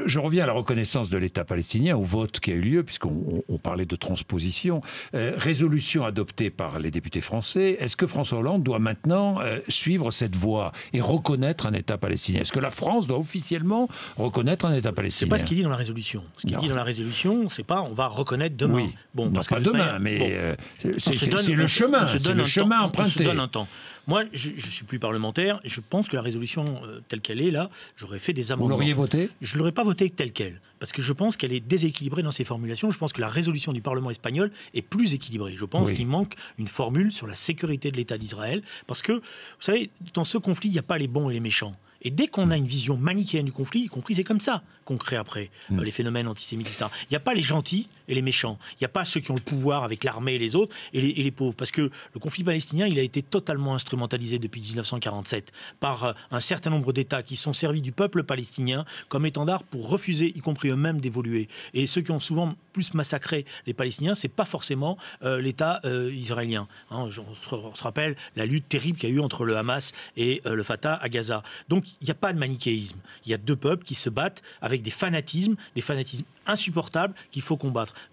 Je reviens à la reconnaissance de l'État palestinien, au vote qui a eu lieu, puisqu'on parlait de transposition. Résolution adoptée par les députés français. Est-ce que François Hollande doit maintenant suivre cette voie et reconnaître un État palestinien? Est-ce que la France doit officiellement reconnaître un État palestinien? C'est pas ce qu'il dit dans la résolution. Ce qu'il dit dans la résolution, c'est pas on va reconnaître demain. Oui. Bon, Non, parce pas que demain, mais c'est le chemin. C'est le chemin emprunté. On se donne un temps. Moi, je ne suis plus parlementaire. Je pense que la résolution telle qu'elle est, là, j'aurais fait des amendements. Vous l'auriez voté? Je ne l'aurais pas votée telle qu'elle. Parce que je pense qu'elle est déséquilibrée dans ses formulations. Je pense que la résolution du Parlement espagnol est plus équilibrée. Je pense qu'il manque une formule sur la sécurité de l'État d'Israël. Parce que, vous savez, dans ce conflit, il n'y a pas les bons et les méchants. Et dès qu'on a une vision manichéenne du conflit, y compris c'est comme ça qu'on crée après les phénomènes antisémites, etc. Il n'y a pas les gentils et les méchants. Il n'y a pas ceux qui ont le pouvoir avec l'armée et les autres et les pauvres. Parce que le conflit palestinien, il a été totalement instrumentalisé depuis 1947 par un certain nombre d'États qui sont servis du peuple palestinien comme étendard pour refuser, y compris eux-mêmes, d'évoluer. Et ceux qui ont souvent plus massacré les Palestiniens, c'est pas forcément l'État israélien. Hein, on se rappelle la lutte terrible qu'il y a eu entre le Hamas et le Fatah à Gaza. Donc, il n'y a pas de manichéisme. Il y a deux peuples qui se battent avec des fanatismes insupportables qu'il faut combattre. Donc,